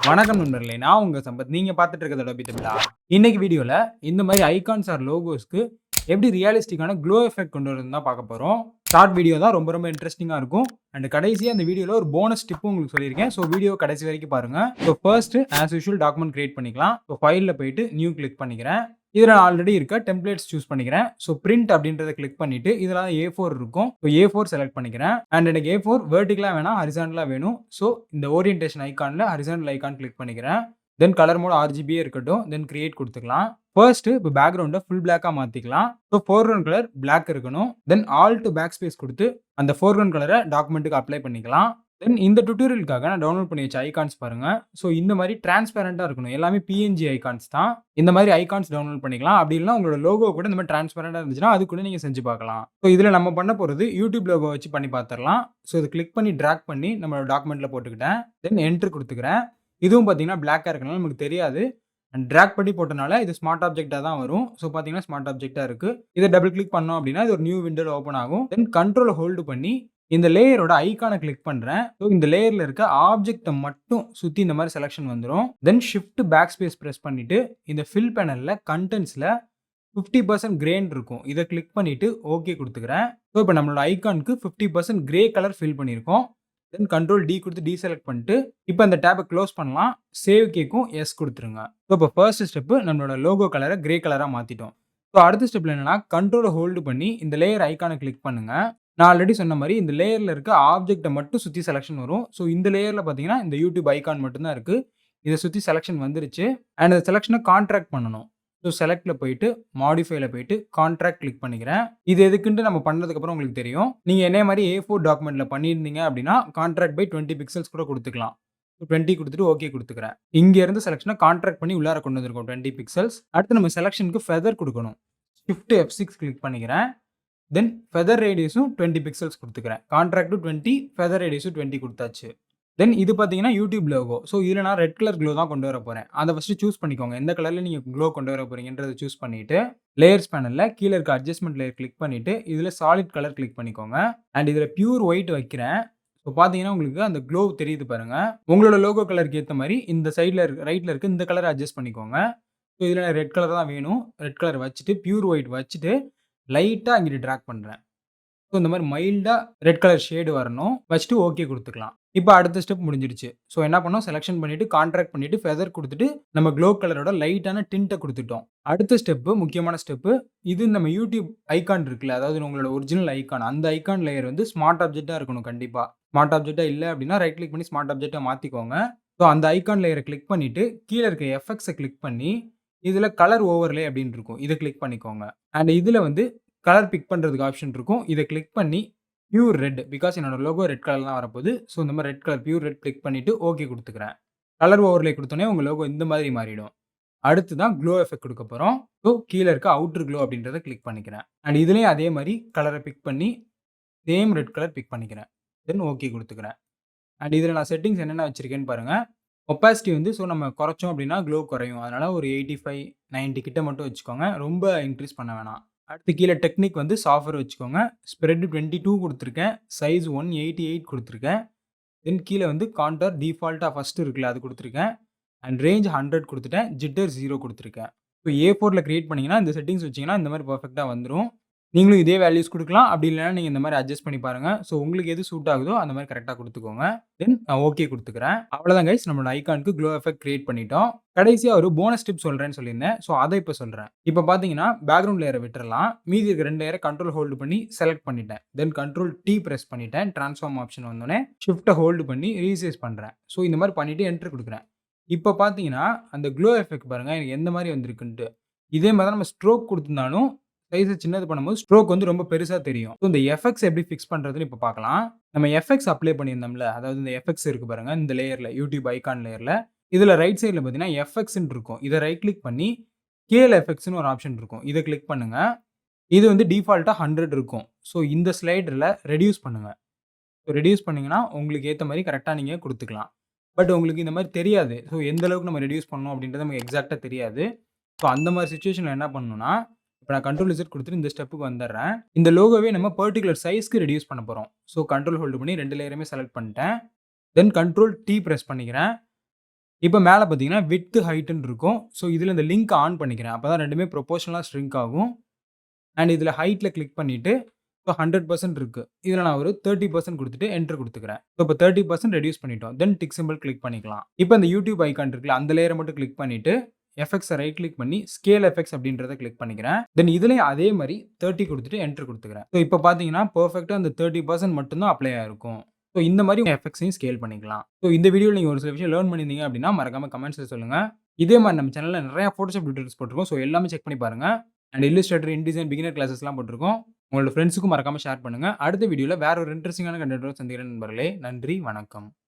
வணக்கம் நண்பர்களே! நான் உங்க சம்பத். நீங்க பார்த்துட்டு இருக்கிறது Adobe தமிழா? இன்னைக்கு வீடியோல இந்த மாரி ஐகான்ஸ் ஆர் லோகோஸ்க்கு எப்படி ரியலிஸ்டிக்கான க்ளோ எஃபெக்ட் கொண்டு வரதுன்னு தான் பார்க்க போறோம். ஷார்ட் வீடியோ தான் ரொம்ப இன்ட்ரஸ்டிங்கா இருக்கும். அண்ட் கடைசியா இந்த வீடியோல ஒரு போனஸ் டிப்பும் உங்களுக்கு சொல்லியிருக்கேன். ஸோ வீடியோ கடைசி வரைக்கும் பாருங்க. So first as usual document create பண்ணிக்கலாம். ஸோ ஃபைல்ல போயிட்டு நியூ கிளிக் பண்ணிக்கிறேன். இதுல ஆல்ரெடி இருக்க டெம்ப்ளேட்ஸ் சூஸ் பண்ணிக்கிறேன். ஸோ பிரிண்ட் அப்படின்றத கிளிக் பண்ணிட்டு இதுல A4 இருக்கும். ஸோ A4 செலக்ட் பண்ணிக்கிறேன். அண்ட் எனக்கு A4 வெர்டிகலா வேணாம், ஹரிசாண்டலா வேணும். ஸோ இந்த ஓரியன்டேஷன் ஐகான்ல ஹரிசாண்டல் ஐகான் கிளிக் பண்ணிக்கிறேன். தென் கலர் மோட் RGB இருக்கட்டும். தென் கிரியேட் குடுத்துக்கலாம். ஃபர்ஸ்ட் இப்போ பேக்கிரவுண்ட ஃபுல் பிளாக்கா மாத்திக்கலாம். ஸோ ஃபோர்கிரவுண்ட் கலர் பிளாக் இருக்கணும். தென் ஆல்ட் பேக் ஸ்பேஸ் குடுத்து அந்த ஃபோர்கிரவுண்ட் கலர டாக்குமெண்ட்க்கு அப்ளை பண்ணிக்கலாம். தென் இந்த டியூட்டோரியலுக்காக நான் டவுன்லோட் பண்ணி வச்ச ஐகான்ஸ் பாருங்க. ஸோ இந்த மாரி டிரான்ஸ்பேரண்டா இருக்கணும். எல்லாமே PNG ஐகான்ஸ் தான். இந்த மாரி ஐகான்ஸ் டவுன்லோட் பண்ணிக்கலாம். அப்படி இல்லனா உங்களோட லோகோ கூட இந்த மாரி டிரான்ஸ்பேரண்டா இருந்துச்சுன்னா, அது கூட நீங்க செஞ்சு பார்க்கலாம். ஸோ இதுல நம்ம பண்ண போறது YouTube லோகோ வச்சு பண்ணி பார்த்துரலாம். ஸோ இத கிளிக் பண்ணி டிராக் பண்ணி நம்மளோட டாக்குமெண்ட்ல போட்டுக்கிட்டேன். தென் என்டர் குடுத்துக்கிறேன். இதுவும் பார்த்தீங்கன்னா பிளாக்கா இருக்கனால நமக்கு தெரியாது. அண்ட் டிராக் பண்ணி போட்டனால இது ஸ்மார்ட் ஆப்ஜெக்ட்டா தான் வரும். ஸோ பார்த்தீங்கன்னா ஸ்மார்ட் ஆப்ஜெக்ட்டா இருக்கு. இத டபுள் கிளிக் பண்ணோம் அப்படின்னா, இது ஒரு நியூ விண்டோல ஓப்பன் ஆகும். தென் கண்ட்ரோல ஹோல்ட் பண்ணி இந்த லேயரோட ஐகான கிளிக் பண்றேன். ஸோ இந்த லேயர்ல இருக்க ஆப்ஜெக்ட்ட மட்டும் சுத்தி இந்த மாரி செலக்ஷன் வந்துரும். தென் ஷிஃப்ட் பேக் ஸ்பேஸ் பிரஸ் பண்ணிட்டு இந்த ஃபில் பேனல்ல கன்டென்ட்ஸ்ல 50% கிரேன்னு இருக்கும். இத கிளிக் பண்ணிட்டு ஓகே குடுத்துக்கிறேன். ஸோ இப்போ நம்மளோட ஐகானுக்கு 50% கிரே கலர் ஃபில் பண்ணியிருக்கோம். தென் கண்ட்ரோல் D குடுத்து டீசெலக்ட் பண்ணிட்டு, இப்போ அந்த டேப்ப க்ளோஸ் பண்ணலாம். சேவ் கேக்கும் எஸ் குடுத்துருங்க. ஸோ இப்போ ஃபர்ஸ்ட் ஸ்டெப் நம்மளோட லோகோ கலர கிரே கலரா மாத்திட்டோம். ஸோ அடுத்த ஸ்டெப்ல என்னன்னா, கண்ட்ரோல ஹோல்ட் பண்ணி இந்த லேயர் ஐகான கிளிக் பண்ணுங்க. நான் ஆல்ரெடி சொன்ன மாரி இந்த லேயர்ல இருக்க ஆப்ஜெக்ட்ட மட்டும் சுத்தி செலக்ஷன் வரும். ஸோ இந்த லேயர்ல பார்த்தீங்கன்னா, இந்த YouTube ஐகான் மட்டும் தான் இருக்கு. இத சுத்தி செலக்ஷன் வந்துருச்சு. அண்ட் அந்த செலக்ஷன கான்ட்ராக்ட் பண்ணணும். ஸோ செலக்ட்ல போயிட்டு, மாடிஃபைல போயிட்டு கான்ட்ராக்ட் கிளிக் பண்ணிக்கிறேன். இது எதுக்குன்ட்டு நம்ம பண்ணதுக்கு அப்புறம் உங்களுக்கு தெரியும். நீங்க என்னைய மாரி A4 டாக்குமெண்ட்ல பண்ணியிருந்தீங்க அப்படின்னா, கான்ட்ராக்ட் பை 20 பிக்சல்ஸ் கூட குடுத்துக்கலாம். 20 குடுத்துட்டு ஓகே குடுத்துக்கிறேன். இங்க இருந்து செலக்ஷன கான்ட்ராக்ட் பண்ணி உள்ளார கொண்டு வந்திருக்கோம் 20 பிக்சல்ஸ். அடுத்து நம்ம செலக்ஷனுக்கு ஃபெதர் குடுக்கணும். ஷிஃப்ட் F6 கிளிக் பண்ணிக்கிறேன். தென் ஃபெதர் ரேடியஸும் 20 பிக்சல்ஸ் குடுத்துக்கிறேன். கான்ட்ராக்ட் டு 20, ஃபெதர் ரேடியஸும் 20 குடுத்தாச்சு. தென் இது பார்த்தீங்கன்னா YouTube லோகோ. ஸோ இதுல நான் ரெட் கலர் க்ளோ தான் கொண்டு வர போறேன். அத ஃபர்ஸ்ட் சூஸ் பண்ணிக்கோங்க. எந்த கலர்ல நீங்க க்ளோ கொண்டு வர போறீங்கன்றத சூஸ் பண்ணிட்டு, லேயர்ஸ் பேனல்ல கீழ இருக்க அட்ஜஸ்ட்மென்ட் லேயர் கிளிக் பண்ணிட்டு, இதுல சாலிட் கலர் கிளிக் பண்ணிக்கோங்க. அண்ட் இதுல பியூர் ஒயிட் வைக்கிறேன். ஸோ பார்த்தீங்கன்னா உங்களுக்கு அந்த க்ளோ தெரியுது பாருங்க. உங்களோட லோகோ கலருக்கு ஏத்த மாரி இந்த சைட்ல ரைட்ல இருக்க இந்த கலர அட்ஜஸ்ட் பண்ணிக்கோங்க. ஸோ இதுல ரெட் கலர் தான் வேணும். ரெட் கலர் வச்சுட்டு, பியூர் ஒயிட் வச்சுட்டு, லைட்டா இங்கிட்டு டிராக் பண்றேன். ஸோ இந்த மாரி மைல்டா ரெட் கலர் ஷேடு வரணும். வச்சுட்டு ஓகே குடுத்துக்கலாம். இப்ப அடுத்த ஸ்டெப் முடிஞ்சிருச்சு. ஸோ என்ன பண்ணோம், செலக்ஷன் பண்ணிட்டு, கான்ட்ராக்ட் பண்ணிட்டு, ஃபெதர் குடுத்துட்டு, நம்ம க்ளோ கலரோட லைட்டான டிண்ட்ட குடுத்துட்டோம். அடுத்த ஸ்டெப் முக்கியமான ஸ்டெப். இது நம்ம YouTube ஐகான் இருக்குல்ல, அதாவது உங்களோட ஒரிஜினல் ஐகான். அந்த ஐகான் லேயர் வந்து ஸ்மார்ட் ஆப்ஜெக்ட்டா இருக்கணும் கண்டிப்பா. ஸ்மார்ட் ஆப்ஜெக்ட்டா இல்ல அப்படின்னா, ரைட் கிளிக் பண்ணி ஸ்மார்ட் ஆப்ஜெக்ட்டா மாத்திக்கோங்க. ஸோ அந்த ஐகான் லேயர கிளிக் பண்ணிட்டு, கீழ இருக்க எஃபெக்ட்ஸ கிளிக் பண்ணி, இதுல கலர் ஓவர்லே அப்படின்னு இருக்கும். இத கிளிக் பண்ணிக்கோங்க. அண்ட் இதுல வந்து கலர் பிக் பண்றதுக்கு ஆப்ஷன் இருக்கும். இத கிளிக் பண்ணி பியூர் ரெட் பிகாஸ் என்னோட லோகோ ரெட் கலர்ல தான் வரப்போகுது. ஸோ இந்த மாரி red colour pure red click பண்ணிட்டு ஓகே குடுத்துக்கிறேன். கலர் ஓவர்லே குடுத்தோனே உங்க லோகோ இந்த மாதிரி மாறிடும். அடுத்து தான் க்ளோ எஃபெக்ட் குடுக்க போறோம். ஸோ கீழ இருக்க அவுட்டர் க்ளோ அப்படின்றத கிளிக் பண்ணிக்கிறேன். அண்ட் இதுலயும் அதே மாரி கலர பிக் பண்ணி சேம் ரெட் கலர் பிக் பண்ணிக்கிறேன். Then okay குடுத்துக்கிறேன். அண்ட் இதுல நான் செட்டிங்ஸ் என்னென்ன வச்சிருக்கேன்னு பாருங்க. ஒப்பாசிட்டி வந்து ஸோ நம்ம குறைச்சோம் அப்படின்னா க்ளோ குறையும். அதனால ஒரு 85, 90 கிட்ட மட்டும் வச்சுக்கோங்க. ரொம்ப இன்க்ரீஸ் பண்ண வேணாம். அடுத்து கீழ டெக்னிக் வந்து சாஃப்ட்வேர் வச்சுக்கோங்க. ஸ்ப்ரெட் 22 குடுத்துருக்கேன். சைஸ் 188 குடுத்துருக்கேன். தென் கீழ வந்து கான்டோர் டிஃபால்ட்டா ஃபர்ஸ்ட் இருக்குல்ல அது குடுத்துருக்கேன். அண்ட் ரேஞ்ச் 100 குடுத்துட்டேன். ஜிட்டர் 0 குடுத்துருக்கேன். இப்போ A4ல கிரியேட் பண்ணீங்கன்னா, இந்த செட்டிங்ஸ் வச்சீங்கன்னா இந்த மாரி பெர்ஃபெக்ட்டா வந்துரும். நீங்களும் இதே வேல்யூஸ் குடுக்கலாம். அப்படி இல்லன்னா நீங்க இந்த மாரி அட்ஜஸ்ட் பண்ணி பாருங்க. ஸோ உங்களுக்கு எது சூட் ஆகுதோ அந்த மாரி கரெக்ட்டா குடுத்துக்கோங்க. தென் நான் ஓகே குடுத்துக்கிறேன். அவ்வளோதான் கைஸ், நம்மளோட ஐகானுக்கு க்ளோ எஃபெக்ட் கிரியேட் பண்ணிட்டோம். கடைசியா ஒரு போனஸ் டிப் சொல்றேன்னு சொல்லியிருந்தேன். ஸோ அத இப்ப சொல்றேன். இப்ப பார்த்தீங்கன்னா, பேக்கிரவுண்ட் லேயர விட்டுறலாம். மீதி இருக்க 2 லேயர கண்ட்ரோல் ஹோல்ட் பண்ணி செலக்ட் பண்ணிட்டேன். தென் கண்ட்ரோல் T பிரஸ் பண்ணிட்டேன். டிரான்ஸ்ஃபார்ம் ஆப்ஷன் வந்தோனே ஷிஃப்ட்ட ஹோல்ட் பண்ணி ரீசைஸ் பண்றேன். ஸோ இந்த மாரி பண்ணிட்டு என்டர் குடுக்குறேன். இப்ப பார்த்தீங்கன்னா, அந்த க்ளோ எஃபெக்ட் பாருங்க எனக்கு எந்த மாரி வந்திருக்குன்ட்டு. இதே மாரி தான் நம்ம ஸ்ட்ரோக் குடுத்திருந்தாலும் சைஸ சின்னது பண்ணும்போது ஸ்ட்ரோக் வந்து ரொம்ப பெருசா தெரியும். ஸோ இந்த எஃபெக்ட்ஸ் எப்படி ஃபிக்ஸ் பண்றதுன்னு இப்ப பார்க்கலாம். நம்ம எஃபெக்ட்ஸ் அப்ளை பண்ணியிருந்தோம்ல, அதாவது இந்த எஃபெக்ட்ஸ் இருக்கு பாருங்க இந்த லேயர்ல YouTube ஐகான் லேயர்ல. இதுல ரைட் சைட்ல பார்த்தீங்கன்னா எஃபெக்ட்ஸ்ன்னு இருக்கும். இத ரைட் கிளிக் பண்ணி ஸ்கேல் எஃபெக்ட்ஸ்ன்னு ஒரு ஆப்ஷன் இருக்கும். இத கிளிக் பண்ணுங்க. இது வந்து டிஃபால்ட்டா 100 இருக்கும். ஸோ இந்த ஸ்லைடர்ல ரெடியூஸ் பண்ணுங்க. ஸோ ரெடியூஸ் பண்ணீங்கன்னா உங்களுக்கு ஏத்த மாரி கரெக்ட்டா நீங்க குடுத்துக்கலாம். பட் உங்களுக்கு இந்த மாரி தெரியாது. ஸோ எந்த அளவுக்கு நம்ம ரெடியூஸ் பண்ணணும் அப்படின்றது நமக்கு எக்ஸாக்ட்டா தெரியாது. ஸோ அந்த மாரி சிச்சுவேஷன்ல என்ன பண்ணணும்னா, இப்ப நான் கண்ட்ரோல் Z குடுத்துட்டு இந்த ஸ்டெப்புக்கு வந்துர்றேன். இந்த லோகோவே நம்ம பர்ட்டிகுலர் சைஸ்க்கு ரெடியூஸ் பண்ண போறோம். ஸோ கண்ட்ரோல் ஹோல்ட் பண்ணி 2 லேயருமே செலக்ட் பண்ணிட்டேன். தென் கண்ட்ரோல் T பிரஸ் பண்ணிக்கிறேன். இப்ப மேல பார்த்தீங்கன்னா, விட்த், ஹைட்ன்னு இருக்கும். ஸோ, இதுல இந்த லிங்க் ஆன் பண்ணிக்கிறேன். அப்பதான் 2மே ப்ரொபோர்ஷனலா ஷ்ரிங்க் ஆகும். அண்ட் இதுல ஹைட்ல கிளிக் பண்ணிட்டு, இப்போ 100% இருக்கு. இதுல நான் ஒரு 30% குடுத்துட்டு என்டர் குடுத்துக்கிறேன். ஸோ, இப்போ 30% ரெடியூஸ் பண்ணிட்டோம். தென் டிக் சிம்பல் கிளிக் பண்ணிக்கலாம். இப்போ இந்த யூடியூப் ஐகான் இருக்குல்ல, அந்த லேயர மட்டும் கிளிக் பண்ணிட்டு, எஃபெக்ட்ஸ ரைட் கிளிக் பண்ணி, ஸ்கேல் எஃபெக்ட்ஸ் அப்படின்றத கிளிக் பண்ணிக்கிறேன். தென் இதுலயும் அதே மாரி 30 குடுத்துட்டு என்டர் குடுத்துக்கிறேன். ஸோ, இப்போ பார்த்தீங்கன்னா, பெர்ஃபெக்ட்டா அந்த 30% மட்டும் தான் அப்ளை ஆயிருக்கும். ஸோ, இந்த மாரி எஃபெக்ட்ஸையும் ஸ்கேல் பண்ணிக்கலாம். ஸோ, இந்த வீடியோல நீங்க ஒரு சில விஷயம் லேர்ன் பண்ணியிருந்தீங்க அப்படின்னா, மறக்காம கமெண்ட்ஸ்ல சொல்லுங்க. இதே மாரி நம்ம சேனல்ல நெறைய Photoshop டியூட்டோரியல்ஸ் போட்டுருக்கோம். ஸோ, எல்லாமே செக் பண்ணி பாருங்க. அண்ட் Illustrator, InDesign பிகினர் கிளாஸஸ்லாம் போட்டுருக்கோம். உங்களோட ஃப்ரெண்ட்ஸுக்கும் மறக்காம ஷேர் பண்ணுங்க. அடுத்த வீடியோல வேற ஒரு இன்ட்ரஸ்டிங்கான கன்டென்ட்டோட சந்திக்கிறேன் நண்பர்களே. நன்றி, வணக்கம்.